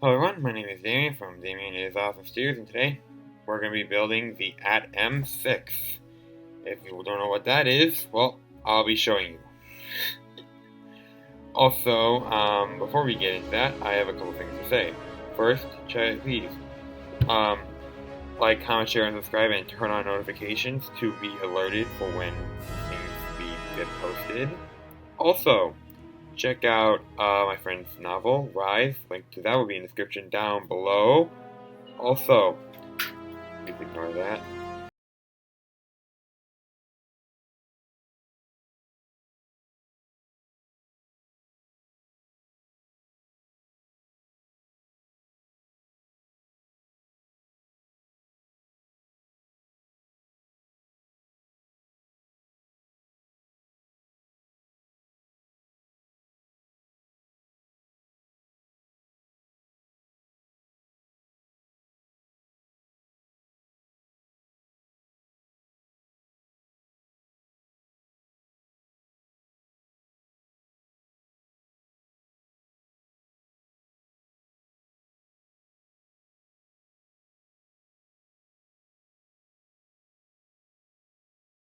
Hello everyone, my name is Damien from Damien is Awesome Studios, and today we're going to be building the AT-M6. If you don't know what that is, well, I'll be showing you. Also, before we get into that, I have a couple things to say. First, please, like, comment, share, and subscribe, and turn on notifications to be alerted for when things get posted. Also, check out my friend's novel, Rise. Link to that will be in the description down below. Also, please ignore that.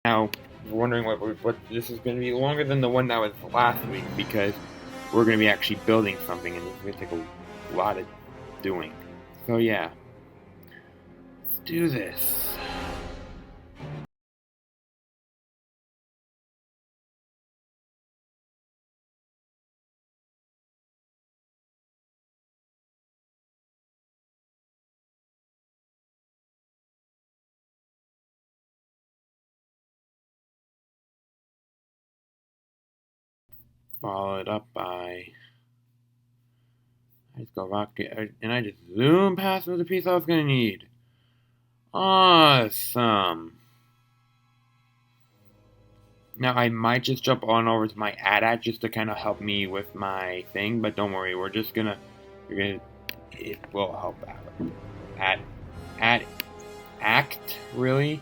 Now, you're wondering what this is going to be longer than the one that was last week because we're going to be actually building something, and it's going to take a lot of doing. So yeah, let's do this. Followed up by I just go rocket, and I just zoom past the piece I was going to need. Awesome. Now I might just jump on over to my AT just to kind of help me with my thing, but don't worry, it will help out. Act, really?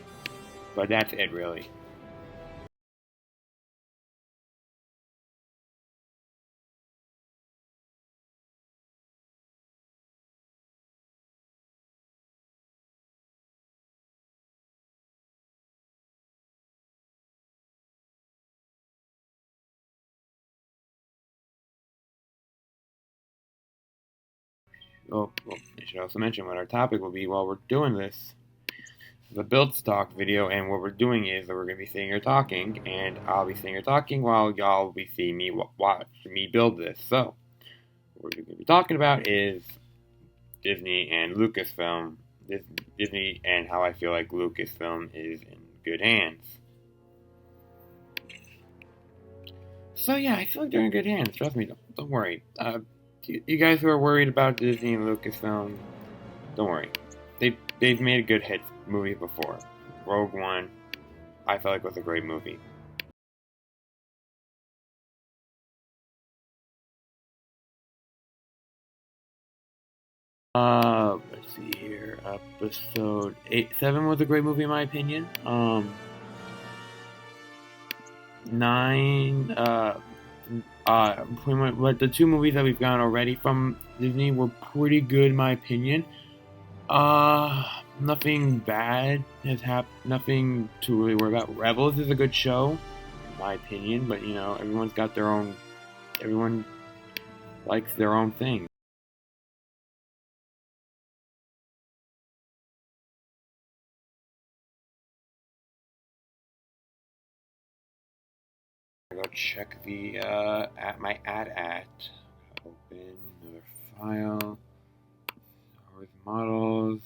But that's it, really. Oh, well, I should also mention what our topic will be while we're doing this. The build stock video, and what we're doing is that we're going to be sitting here talking, and I'll be sitting here talking while y'all will be seeing me watch me build this. So, what we're going to be talking about is Disney and Lucasfilm. Disney and how I feel like Lucasfilm is in good hands. So yeah, I feel like they're in good hands. Trust me, don't worry. You guys who are worried about Disney and Lucasfilm, don't worry. They've made a good hit movie before. Rogue One, I felt like was a great movie. Let's see here. Episode 7 was a great movie in my opinion. 9, pretty much, but the two movies that we've gotten already from Disney were pretty good in my opinion. Nothing bad has happened. Nothing to really worry about. Rebels is a good show, in my opinion, but you know, everyone's got their own. Everyone likes their own thing. Go check the at my at. Open another file. With models.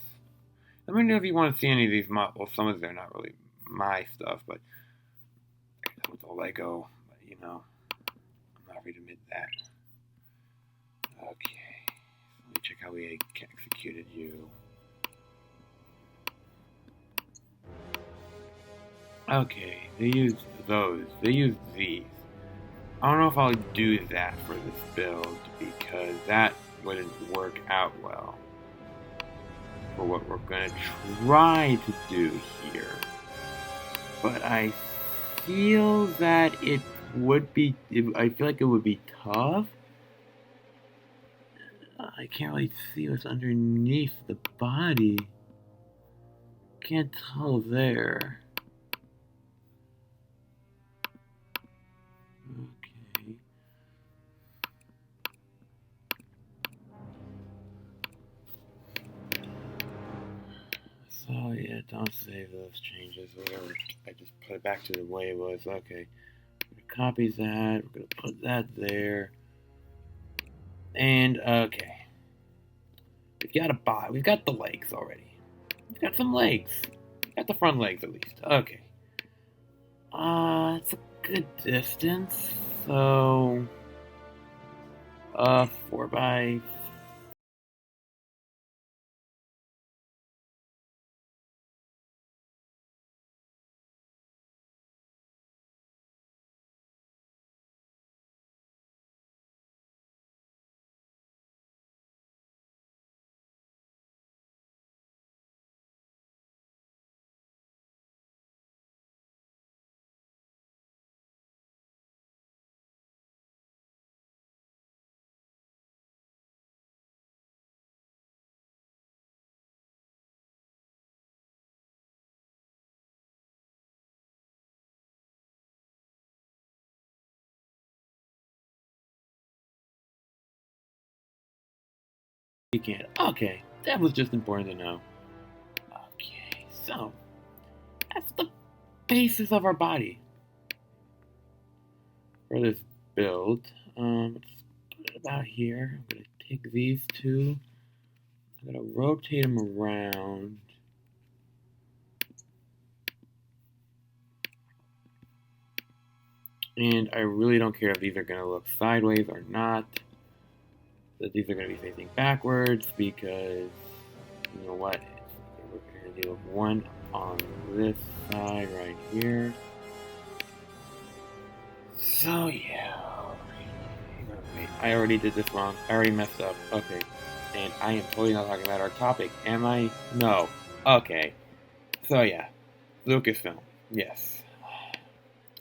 Let me know if you want to see any of these models. Well, some of them are not really my stuff, but with the Lego, but you know, I'm not ready to admit that. Okay, so let me check how we executed you. Okay, they use those. They use these. I don't know if I'll do that for this build because that wouldn't work out well for what we're gonna try to do here. But I feel that it would be. I feel like it would be tough. I can't really see what's underneath the body. Can't tell there. Okay. So yeah, don't save those changes or whatever. I just put it back to the way it was. Okay. We're gonna copy that. We're gonna put that there. And okay. We've got a body. We've got the legs already. We've got some legs. We've got the front legs at least. Okay. It's a good distance. So 4 by you can't. Okay, that was just important to know. Okay, so that's the basis of our body for this build. Let's put it about here. I'm gonna take these two. I'm gonna rotate them around. And I really don't care if these are gonna look sideways or not. That these are gonna be facing backwards because you know what? We're gonna do one on this side right here. So yeah. Wait, I already did this wrong. I already messed up. Okay. And I am totally not talking about our topic. Am I? No. Okay. So yeah. Lucasfilm. Yes.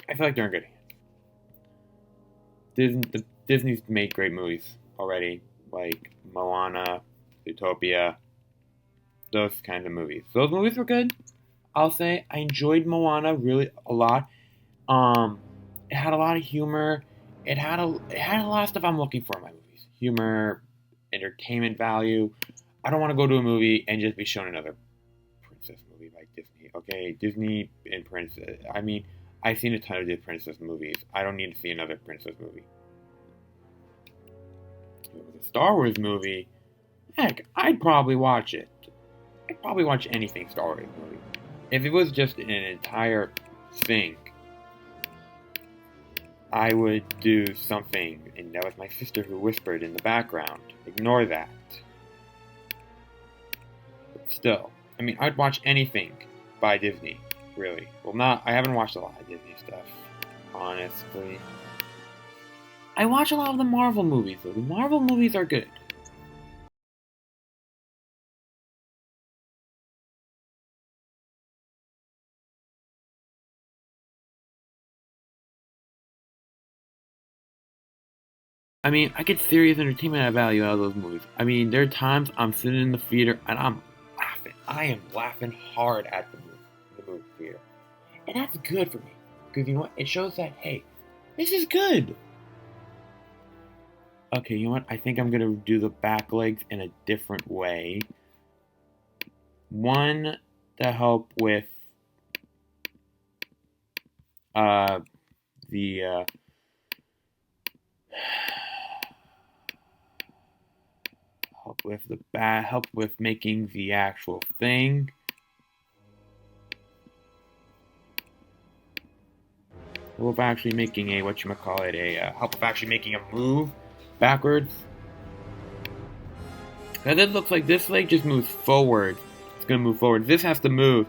I feel like they're in good hands. Disney's made great movies already. Like Moana, Zootopia. Those kinds of movies. Those movies were good. I'll say I enjoyed Moana really a lot. It had a lot of humor. It had a lot of stuff I'm looking for in my movies. Humor, entertainment value. I don't want to go to a movie and just be shown another princess movie by Disney. Okay, Disney and princess. I mean, I've seen a ton of the princess movies. I don't need to see another princess movie. If it was a Star Wars movie, heck, I'd probably watch it. I'd probably watch anything Star Wars movie. If it was just an entire thing, I would do something, and that was my sister who whispered in the background. Ignore that. But still, I mean, I'd watch anything by Disney, really. Well, I haven't watched a lot of Disney stuff, honestly. I watch a lot of the Marvel movies, though. The Marvel movies are good. I mean, I get serious entertainment value out of those movies. I mean, there are times I'm sitting in the theater and I'm laughing. I am laughing hard at the movie theater. And that's good for me. Because you know what? It shows that, hey, this is good. Okay, you know what? I think I'm going to do the back legs in a different way. One to help with the help with making the actual thing. Help with actually making a help with actually making a move backwards. Now it looks like this leg just moves forward. It's gonna move forward. This has to move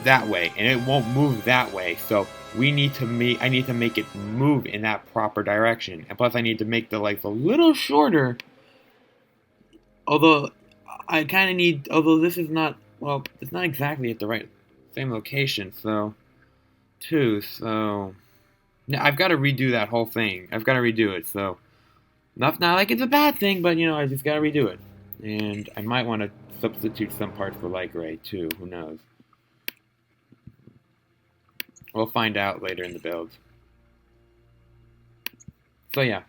that way, and it won't move that way. So I need to make it move in that proper direction. And plus I need to make the legs a little shorter. Although this is not, well, it's not exactly at the same location, so now I've got to redo that whole thing. I've got to redo it, so Not like it's a bad thing, but you know, I just gotta redo it. And I might want to substitute some parts for light gray too. Who knows? We'll find out later in the build. So yeah,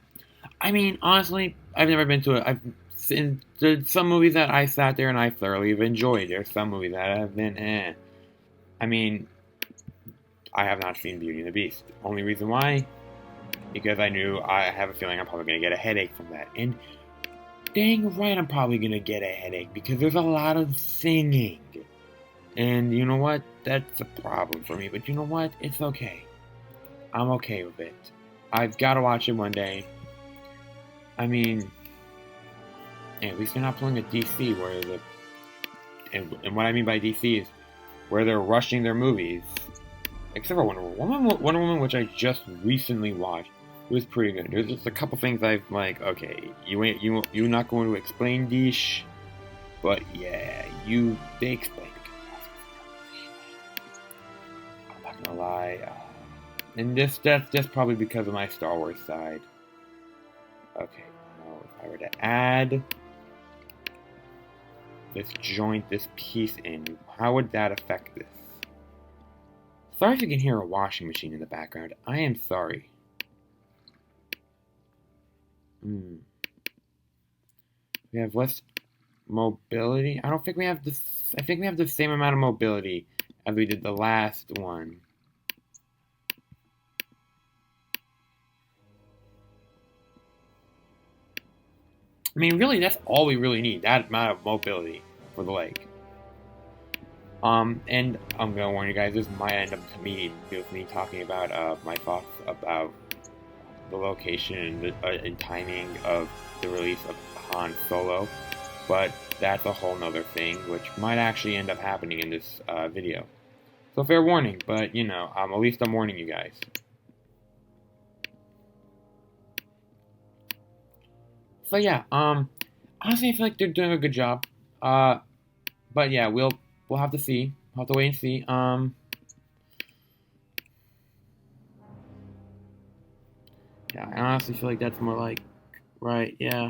I mean, honestly, I've never been to it. I've seen there's some movies that I sat there and I thoroughly have enjoyed. There's some movies that have been eh. I mean, I have not seen Beauty and the Beast. Only reason why, because I have a feeling I'm probably gonna get a headache from that. And dang right, I'm probably gonna get a headache because there's a lot of singing. And you know what? That's a problem for me. But you know what? It's okay. I'm okay with it. I've got to watch it one day. I mean, at least they're not pulling a DC where and what I mean by DC is where they're rushing their movies. Except for Wonder Woman. Wonder Woman, which I just recently watched, was pretty good. There's just a couple things I'm like, okay, you're not going to explain Deesh, but yeah, they explain it. I'm not gonna lie. And that's just probably because of my Star Wars side. Okay, now if I were to add this piece in, how would that affect this? Sorry if you can hear a washing machine in the background. I am sorry. We have less mobility. I don't think we have this. I think we have the same amount of mobility as we did the last one. I mean, really, that's all we really need. That amount of mobility for the leg. And I'm gonna warn you guys, this might end up to me with me talking about my thoughts about the location and timing of the release of Han Solo, but that's a whole nother thing, which might actually end up happening in this video. So fair warning, but you know, at least I'm warning you guys. So yeah, honestly, I feel like they're doing a good job. But yeah, we'll have to see. We'll have to wait and see. Yeah, I honestly feel like that's more like right. Yeah,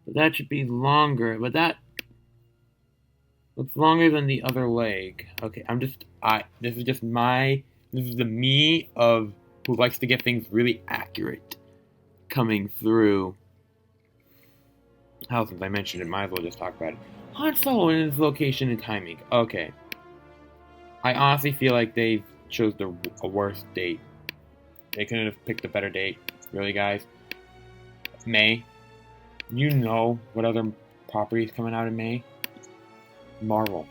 but that should be longer. But that's longer than the other leg. Okay, This is just This is the me of who likes to get things really accurate coming through. Hell, since I mentioned it, might as well just talk about it. Han Solo and his location and timing. Okay. I honestly feel like they chose a worse date. They couldn't have picked a better date. Really, guys? May. You know what other properties coming out in May? Marvel.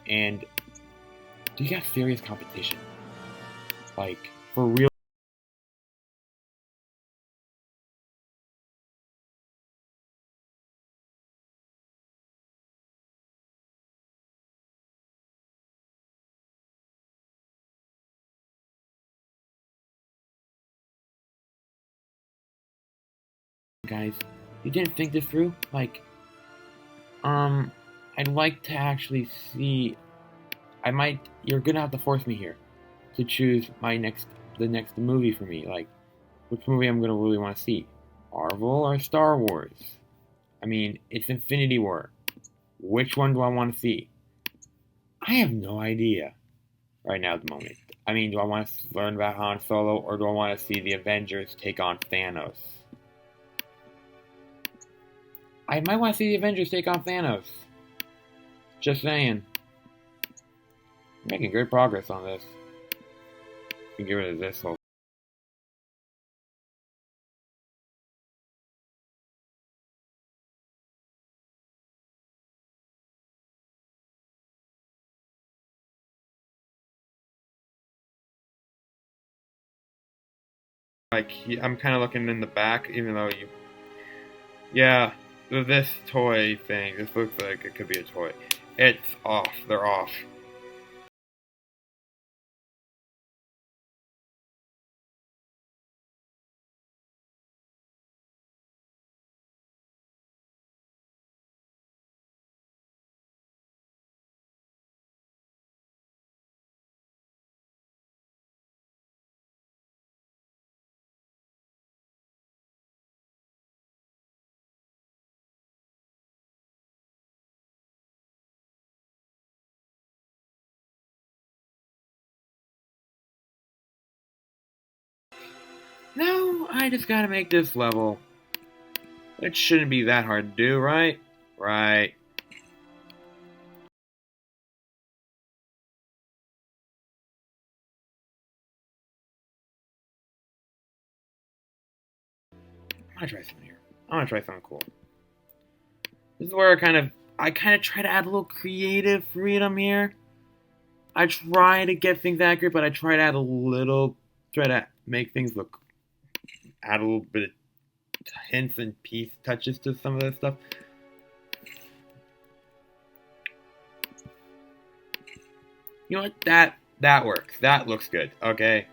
And you got serious competition. Like, for real. Guys, you didn't think this through? Like, I'd like to actually see. You're gonna have to force me here to choose the next movie for me. Like, which movie I'm gonna really want to see, Marvel or Star Wars? I mean, it's Infinity War. Which one do I want to see? I have no idea right now at the moment. I mean, do I want to learn about Han Solo or do I want to see the Avengers take on Thanos? I might want to see the Avengers take on Thanos. Just saying. Making great progress on this. We can get rid of this whole. Like, I'm kind of looking in the back, even though you. Yeah, this toy thing. This looks like it could be a toy. It's off. They're off. No, I just gotta make this level. It shouldn't be that hard to do, right? Right. I'm gonna try something here. I'm gonna try something cool. This is where I kind of try to add a little creative freedom here. I try to get things accurate, but I try to add try to make things look, add a little bit of hints and piece touches to some of this stuff. You know what? That works. That looks good. Okay.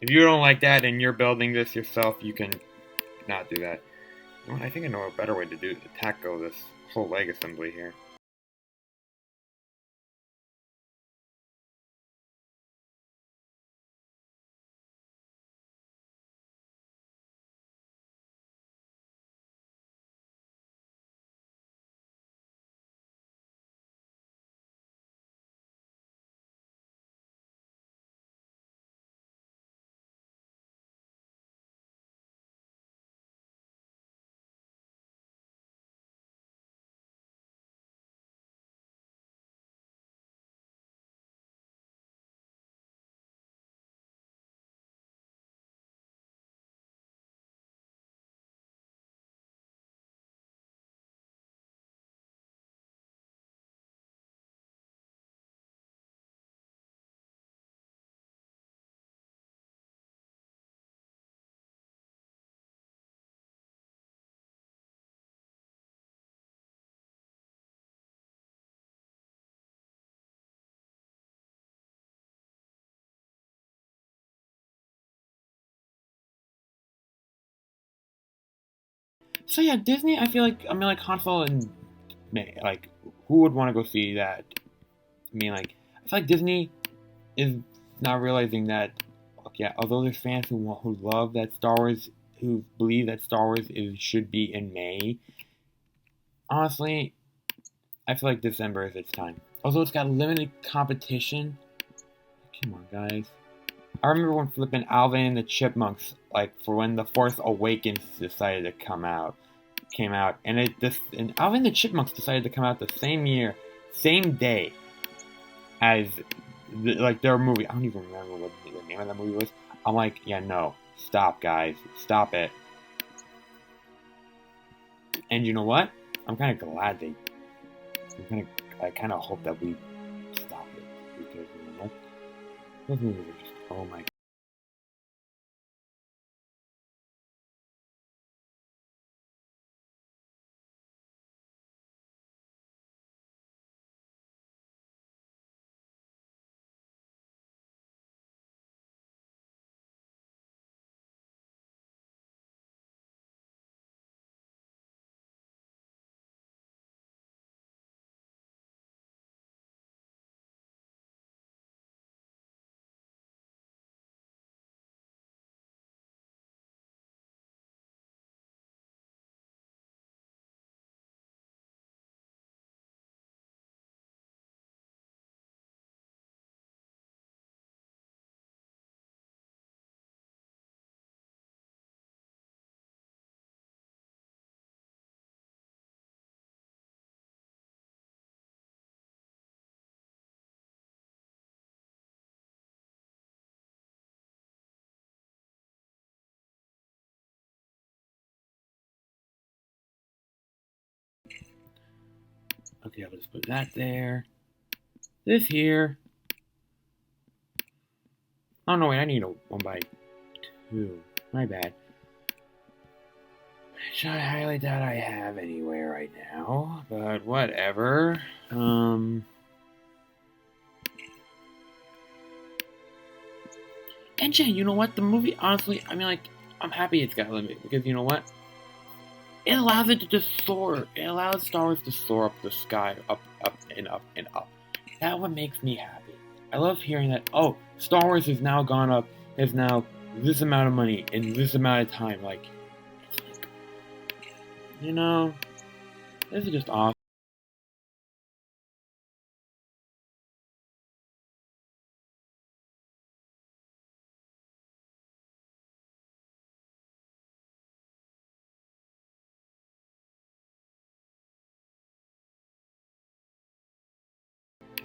If you don't like that and you're building this yourself, you can not do that. You know what? I think I know a better way to tackle this whole leg assembly here. So yeah, Disney. I feel like like console and like who would want to go see that? I mean, like I feel like Disney is not realizing that. Look, yeah, although there's fans who love that Star Wars, who believe that Star Wars should be in May. Honestly, I feel like December is its time. Although it's got limited competition. Come on, guys. I remember when flipping Alvin and the Chipmunks, like for when the Force Awakens decided to came out, and Alvin and the Chipmunks decided to come out the same year, same day as like their movie. I don't even remember what the name of that movie was. I'm like, yeah, no, stop, guys, stop it. And you know what? I'm kind of glad they. I kind of hope that we stop it because you know what? Those movies are just oh my. Okay, I'll just put that there. This here. Oh no, wait, I need a 1x2. My bad. Which I highly doubt I have anywhere right now, but whatever. And yeah, you know what? The movie, honestly, I'm happy it's got a limit because you know what? It allows it to just soar. It allows Star Wars to soar up the sky, up, and up, and up. That what makes me happy. I love hearing that, oh, Star Wars has now gone up, has now this amount of money in this amount of time. Like, you know, this is just awesome.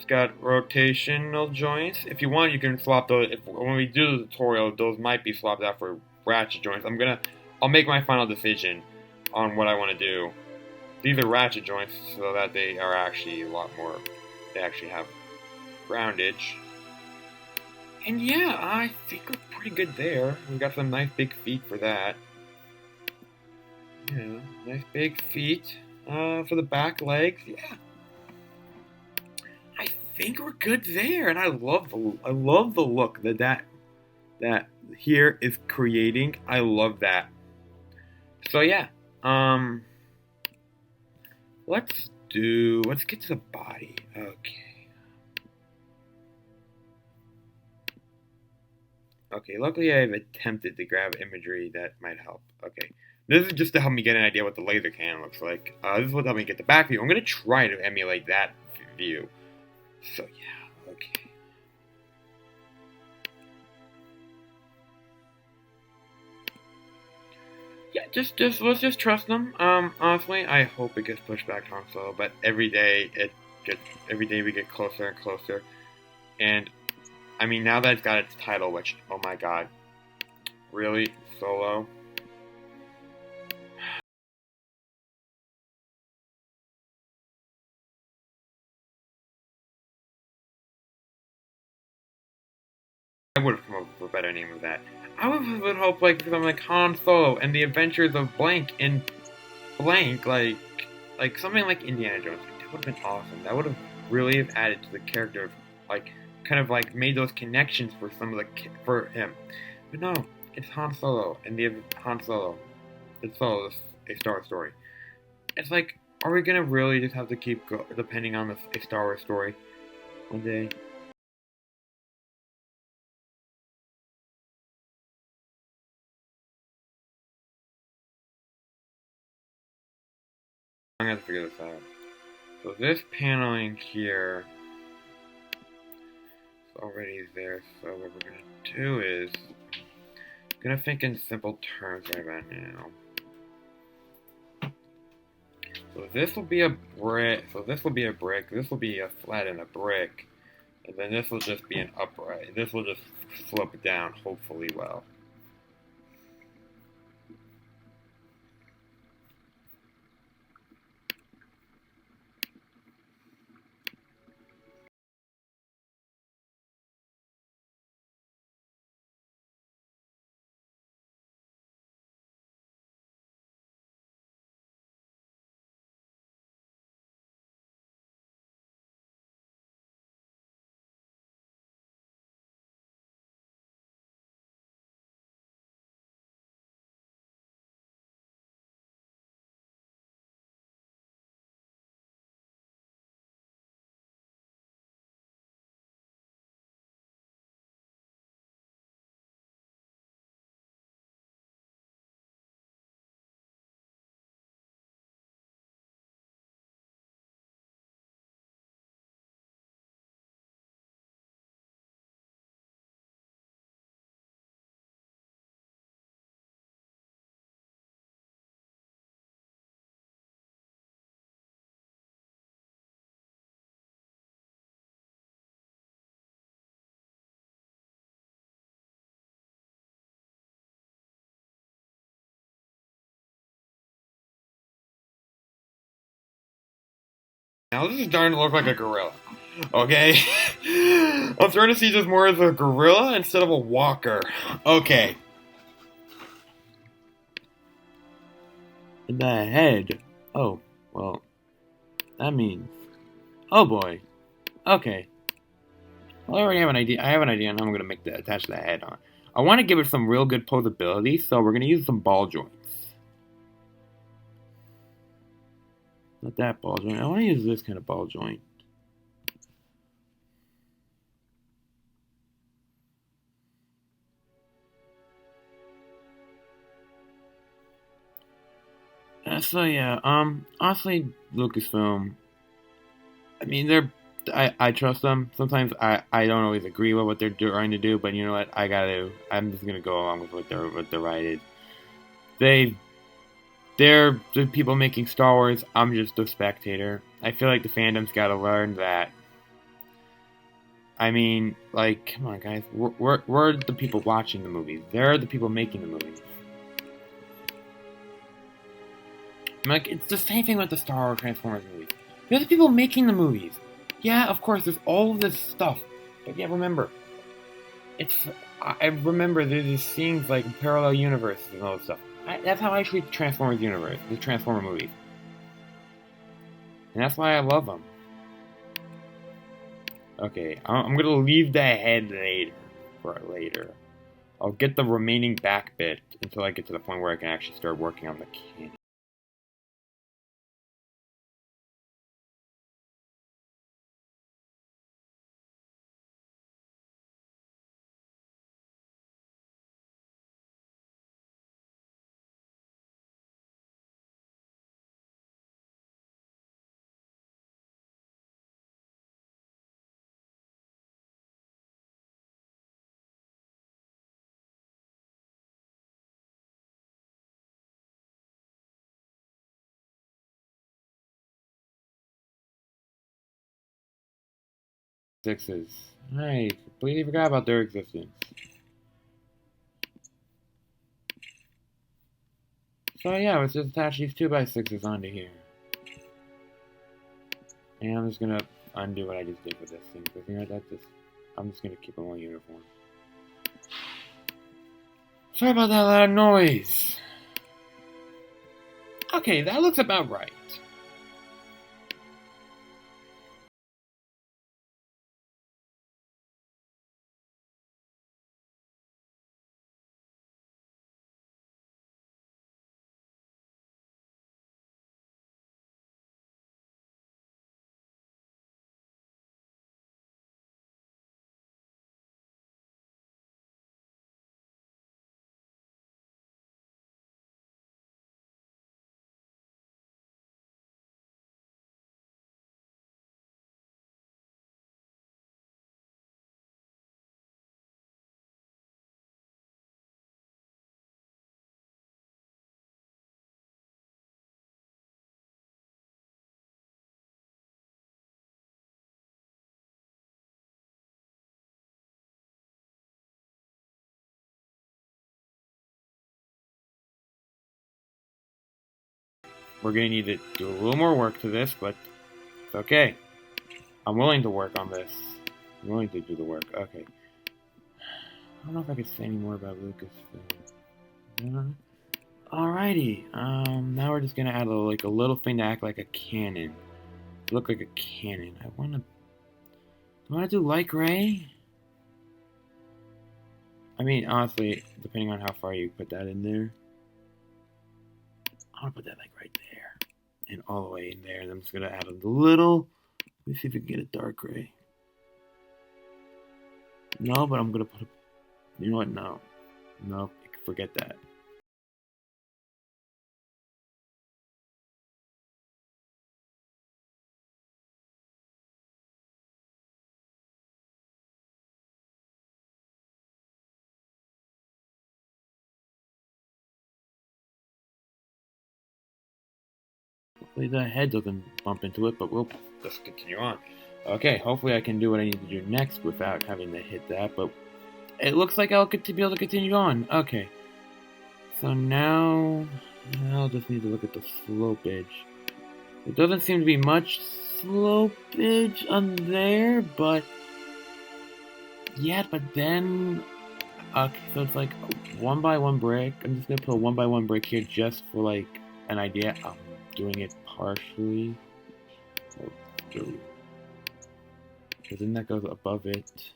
It's got rotational joints. If you want, you can swap those. When we do the tutorial, those might be swapped out for ratchet joints. I'll make my final decision on what I want to do. These are ratchet joints, so that they are actually a lot more. They actually have groundage. And yeah, I think we're pretty good there. We got some nice big feet for that. Yeah, nice big feet for the back legs. Yeah, I think we're good there, and I love the look that here is creating. I love that. So yeah, let's get to the body. Okay, luckily I've attempted to grab imagery that might help. Okay, this is just to help me get an idea what the laser cannon looks like. This is what helped me get the back view. I'm gonna try to emulate that view. So yeah, okay. Yeah, let's just trust them. Honestly, I hope it gets pushed back on Solo, but every day we get closer and closer. And I mean, now that it's got its title, which, oh my god, really, Solo? I would have come up with a better name of that. I would hope like something like Han Solo and the Adventures of Blank in Blank, like something like Indiana Jones. That would have been awesome. That would have really have added to the character, like kind of like made those connections for for him. But no, it's Han Solo and the Han Solo. It's Solo, a Star Wars story. It's like, are we gonna really just have to keep depending on a Star Wars story one day? I'm gonna have to figure this out. So this paneling here is already there. So what we're gonna do is, I'm gonna think in simple terms right about now. So this will be a brick. So this will be a brick. This will be a flat and a brick, and then this will just be an upright. This will just slope down, hopefully well. Now this is starting to look like a gorilla. Okay? I'm starting to see this more as a gorilla instead of a walker. Okay. The head. Oh, well, that means... Oh boy. Okay. Well, I already have an idea. I have an idea on how I'm going to attach the head on. I want to give it some real good posability, so we're going to use some ball joints. Not that ball joint. I want to use this kind of ball joint. So yeah, honestly, Lucasfilm, I mean, I trust them. Sometimes I don't always agree with what they're trying to do, but you know what? I'm just gonna go along with what their right is. They're the people making Star Wars. I'm just a spectator. I feel like the fandom's gotta learn that I mean, like, come on, guys. We're the people watching the movies. They're the people making the movies. I mean, like, it's the same thing with the Star Wars Transformers movies. They're the people making the movies. Yeah, of course, there's all of this stuff. But yeah, remember, I remember there's these scenes like parallel universes and all this stuff. That's how I treat the Transformers universe, the Transformer movies. And that's why I love them. Okay, I'm gonna leave the head for later. I'll get the remaining back bit until I get to the point where I can actually start working on the cannon. Sixes. I completely forgot about their existence. So yeah, let's just attach these 2x6s onto here. And I'm just gonna undo what I just did with this thing. Because you know I'm just gonna keep them all uniform. Sorry about that loud noise. Okay, that looks about right. We're gonna need to do a little more work to this, but it's okay. I'm willing to work on this. I'm willing to do the work. Okay. I don't know if I could say any more about Lucasfilm. Alrighty. Now we're just gonna add a little thing to act like a cannon. To look like a cannon. Do I wanna do light gray? I mean, honestly, depending on how far you put that in there. I wanna put that like right there. And all the way in there. And I'm just gonna add a little. Let me see if we can get a dark gray. No, but I'm gonna put a. You know what? No. No, forget that. Hopefully the head doesn't bump into it, but we'll just continue on. Okay, hopefully I can do what I need to do next without having to hit that, but it looks like I'll be able to continue on. Okay. So now I'll just need to look at the slopage. There doesn't seem to be much slopage on there, but yeah, but then okay, so it's like a 1x1 brick. I'm just gonna put a 1x1 brick here just for like an idea. I'm doing it partially. Because then that goes above it.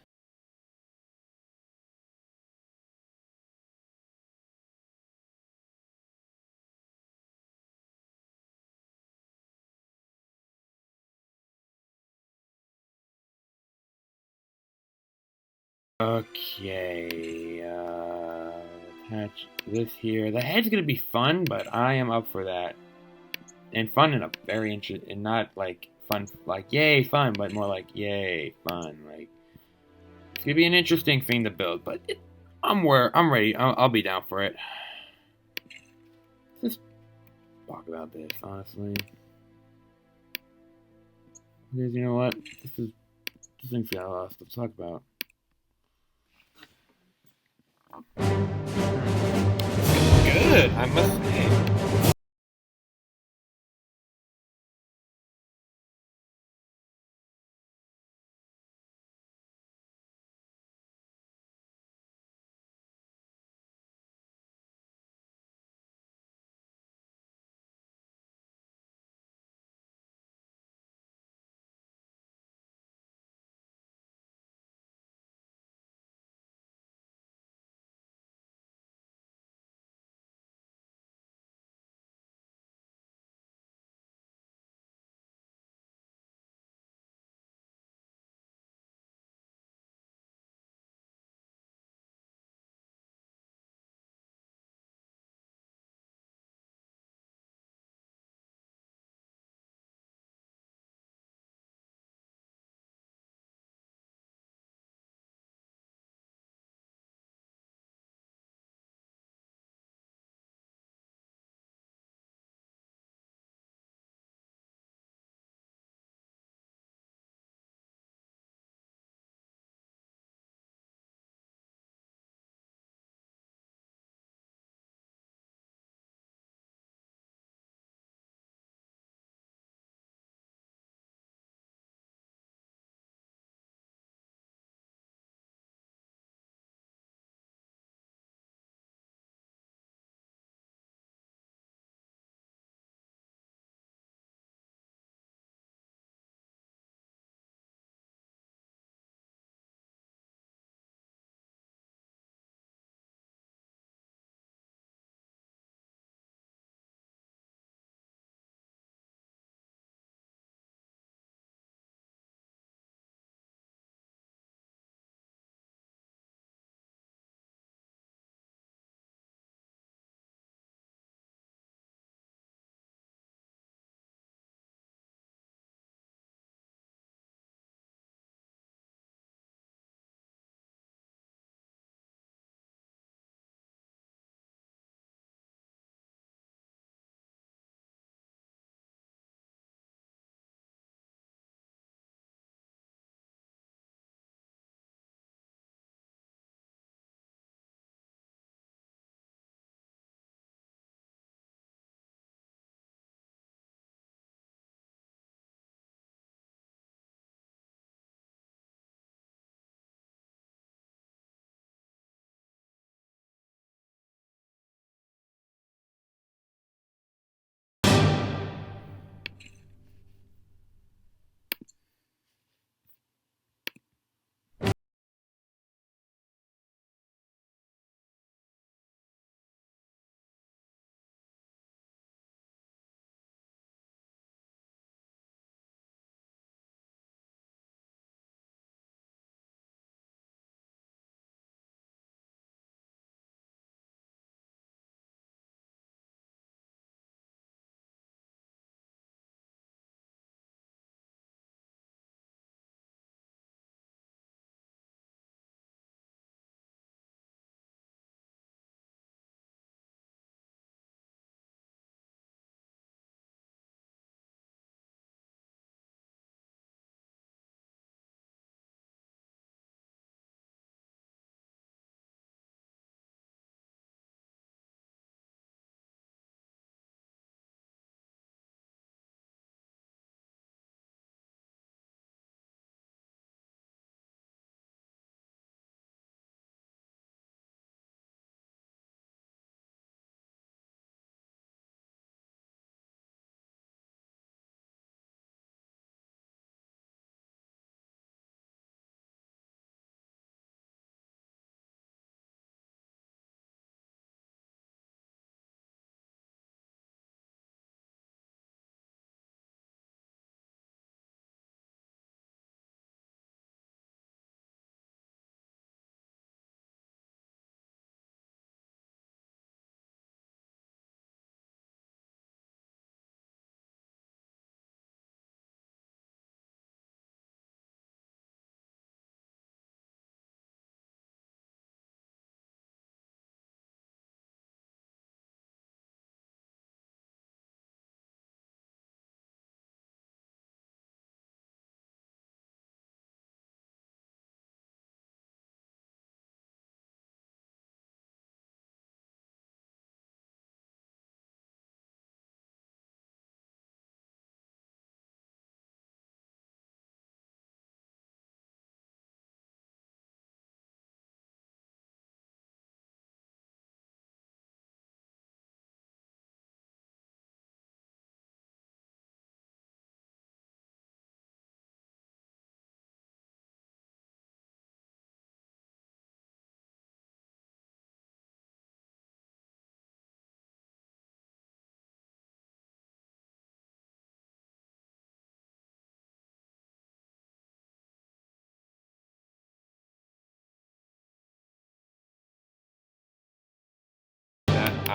Okay, attach this here. The head's gonna be fun, but I am up for that. And fun in a very interesting, and not like fun, like yay fun, but more like yay fun. Like it's gonna be an interesting thing to build, but I'm ready. I'll be down for it. Let's just talk about this honestly. Because you know what, this This thing's got a lot of stuff to talk about. Good, I must say.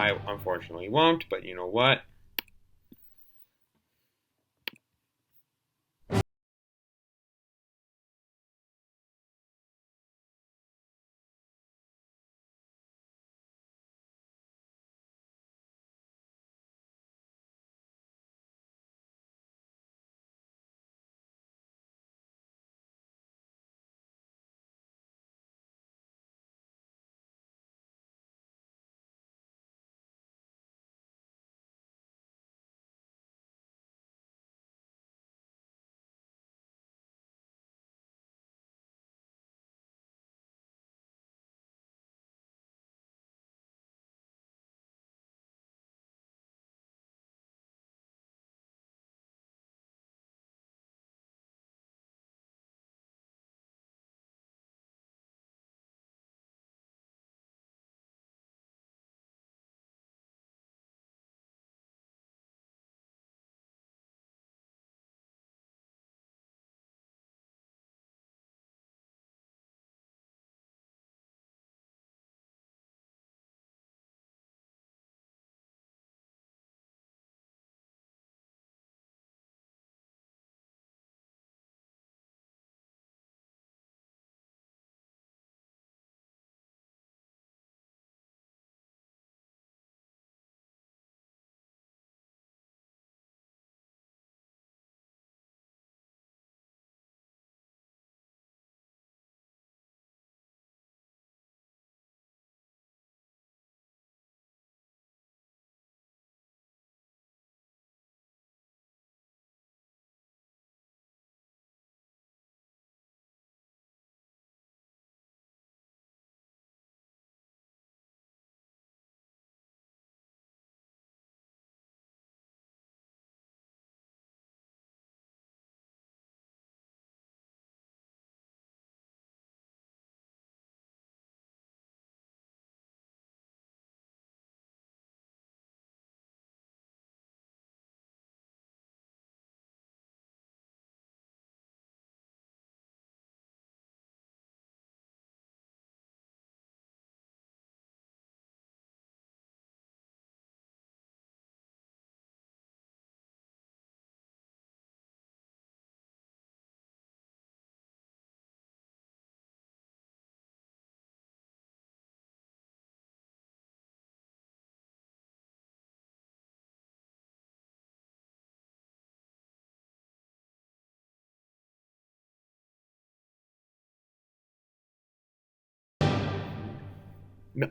I unfortunately won't, but you know what?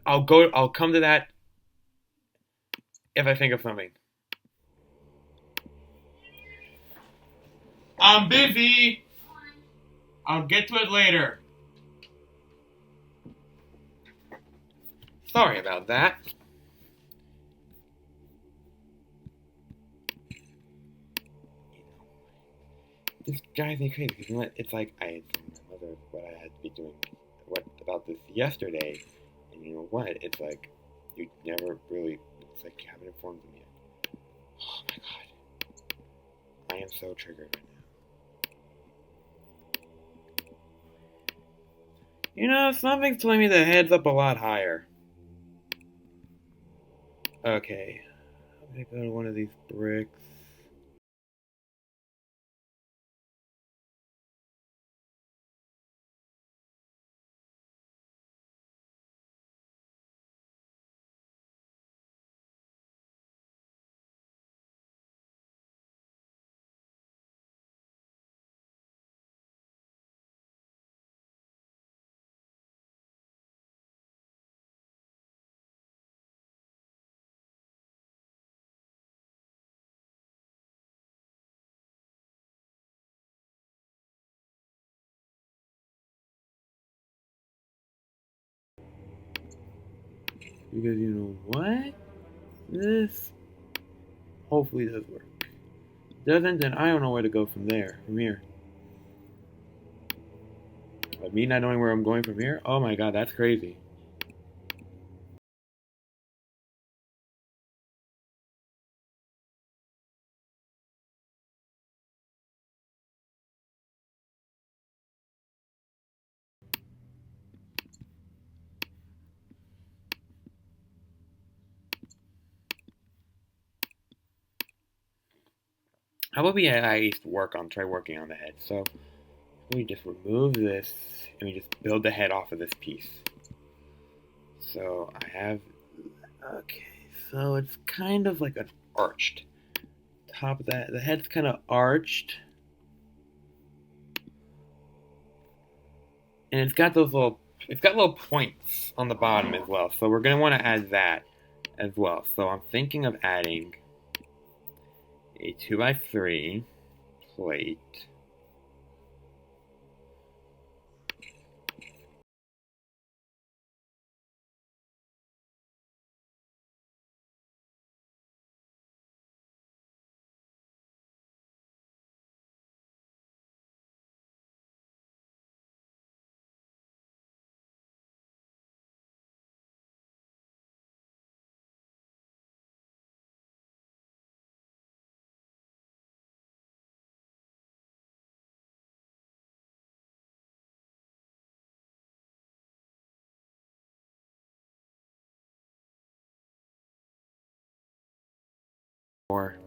I'll come to that if I think of something. I'm busy. I'll get to it later. Sorry about that. This drives me crazy because you know what? It's like I had told my mother what I had to be doing, what about this yesterday, and you know what? It's like you never really. It's like you haven't informed them yet. Oh my god, I am so triggered right now. You know, something's telling me the head's up a lot higher. Okay, I'm gonna go to one of these bricks. Because you know what? This hopefully does work. Doesn't, then I don't know where to go from there, from here. But me not knowing where I'm going from here? Oh my god, that's crazy. How about we at least try working on the head? So we just remove this and we just build the head off of this piece. So I have, okay, so it's kind of like an arched top of that. The head's kind of arched, and it's got little points on the bottom as well. So we're gonna want to add that as well. So I'm thinking of adding a 2x3 plate. Or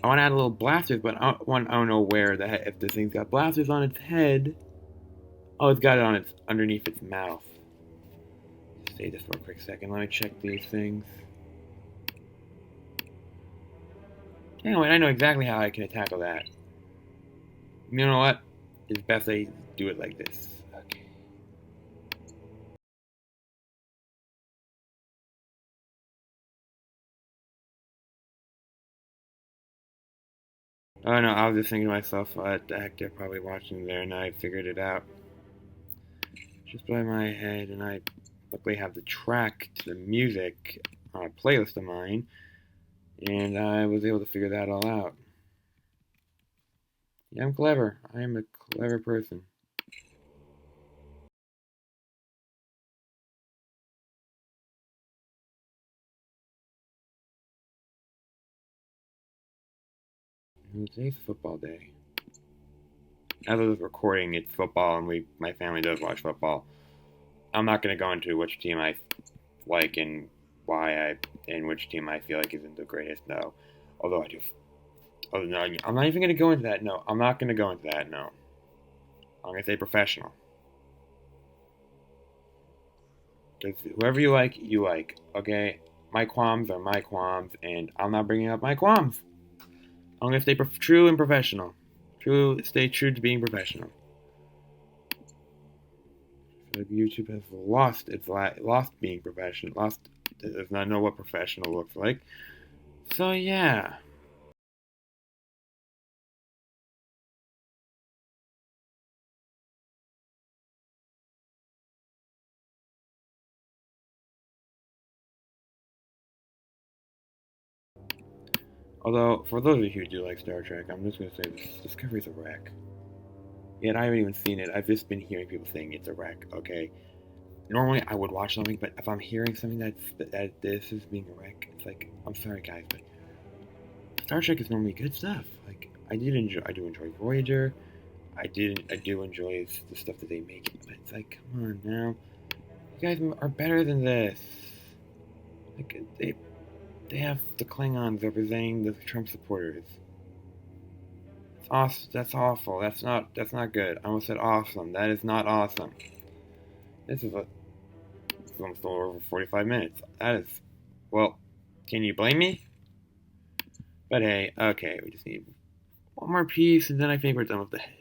I want to add a little blasters, but I don't know where if this thing's got blasters on its head. Oh, it's got it on its underneath its mouth. Say this for a quick second. Let me check these things. Anyway, I know exactly how I can tackle that. You know what? It's best I do it like this. Okay. Oh no, I was just thinking to myself, what the heck they're probably watching there, and I figured it out just by my head, and I luckily have the track to the music on a playlist of mine, and I was able to figure that all out. Yeah, I'm clever. I am a clever person. Today's football day. As of this recording, it's football, and my family does watch football. I'm not going to go into which team I like and which team I feel like isn't the greatest. No, although I do. Oh no, I'm not even going to go into that. No, I'm not going to go into that. No, I'm going to say professional. Because whoever you like, you like. Okay, my qualms are my qualms, and I'm not bringing up my qualms. I'm going to stay true and professional. Stay true to being professional. Like YouTube has lost being professional. Does not know what professional looks like. So yeah. Although for those of you who do like Star Trek, I'm just gonna say this Discovery's a wreck. Yet I haven't even seen it. I've just been hearing people saying it's a wreck. Okay. Normally I would watch something, but if I'm hearing something that this is being a wreck, it's like I'm sorry guys, but Star Trek is normally good stuff. Like I do enjoy Voyager. I do enjoy the stuff that they make, but it's like, come on now, you guys are better than this. Like they have the Klingons representing the Trump supporters. It's awesome. That's awful. That's not good. I almost said awesome. That is not awesome. This is almost over 45 minutes. That is, well, can you blame me? But hey, okay, we just need one more piece, and then I think we're done with the head.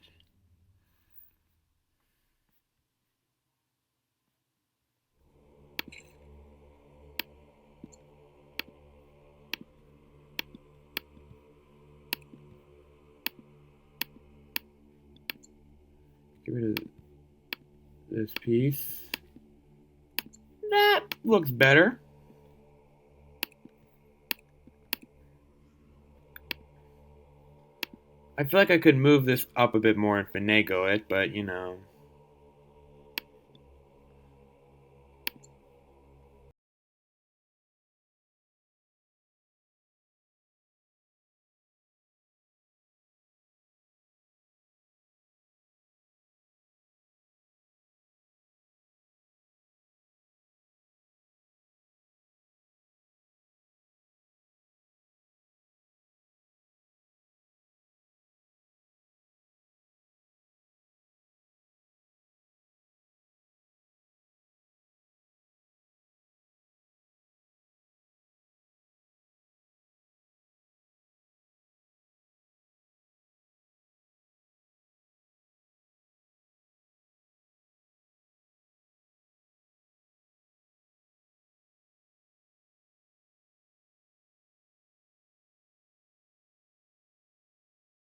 Get rid of this piece. That looks better. I feel like I could move this up a bit more and finagle it, but you know.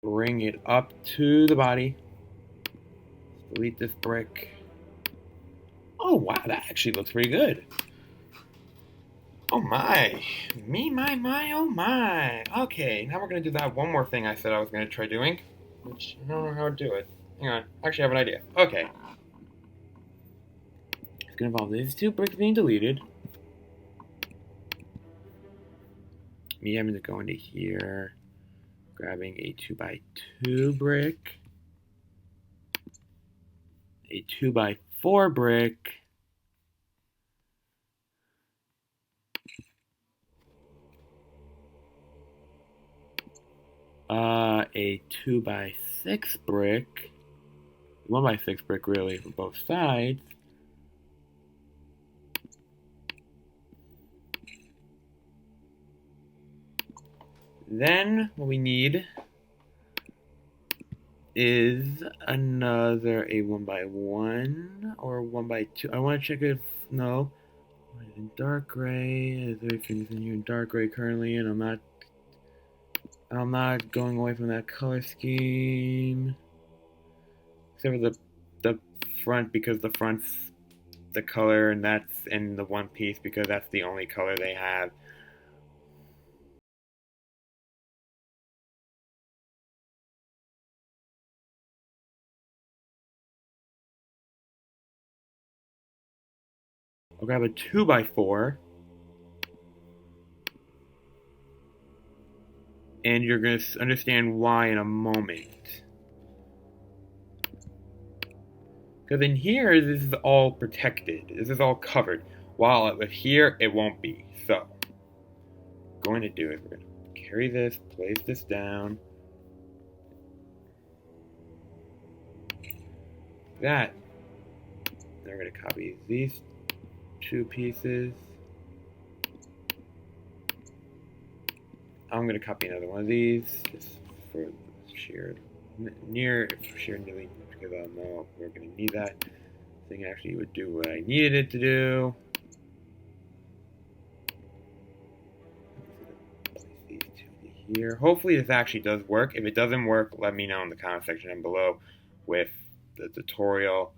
bring it up to the body. Delete this brick. Oh wow, that actually looks pretty good. Oh my. Me, my, oh my. Okay, now we're gonna do that one more thing I said I was gonna try doing, which I don't know how to do it. Hang on, actually I have an idea. Okay. It's gonna involve these two bricks being deleted. Me having to go into here, grabbing a 2x2 brick, a 2x4 brick, a 2x6 brick, 1x6 brick really for both sides. Then what we need is another a 1x1 or 1x2. I want to check if no. In dark gray, there are things in here in dark gray currently, and I'm not going away from that color scheme. Except for the front, because the front's the color, and that's in the one piece because that's the only color they have. I'll grab a 2x4. And you're going to understand why in a moment. Because in here, this is all protected. This is all covered. While with here, it won't be. So, what we're going to do is we're going to carry this, place this down. That. Then we're going to copy these two pieces. I'm going to copy another one of these just for shared nearly because I know we're going to need that. I think actually would do what I needed it to do. Place these two here. Hopefully this actually does work. If it doesn't work, let me know in the comment section down below with the tutorial.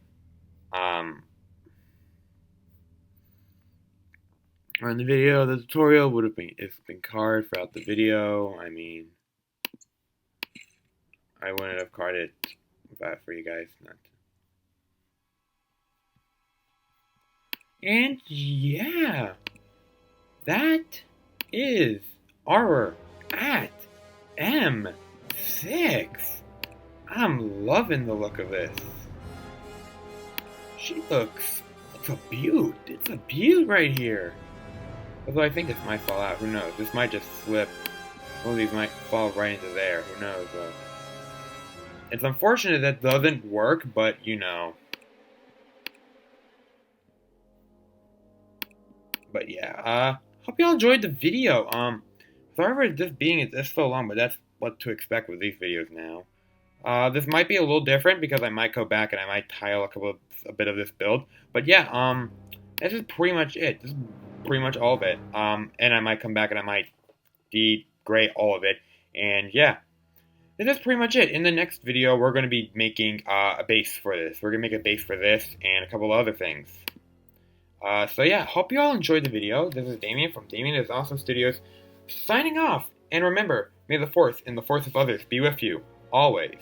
On the video, the tutorial would have been carded throughout the video. I mean, I wouldn't have carded that for you guys. And yeah, that is our AT-M6. I'm loving the look of this. She looks a beaut. It's a beaut right here. Although I think this might fall out. Who knows? This might just slip. One of these might fall right into there. Who knows? It's unfortunate that doesn't work, but you know. But yeah, hope y'all enjoyed the video. Sorry for this being this so long, but that's what to expect with these videos now. This might be a little different because I might go back and I might tile a bit of this build. But yeah, this is pretty much it. This is pretty much all of it. And I might come back and I might degrade all of it. And yeah, this is pretty much it. In the next video, we're going to be making a base for this. We're going to make a base for this and a couple other things. So yeah, hope you all enjoyed the video. This is Damien from Damien is Awesome Studios, signing off. And remember, may the Force and the Force of others be with you, always.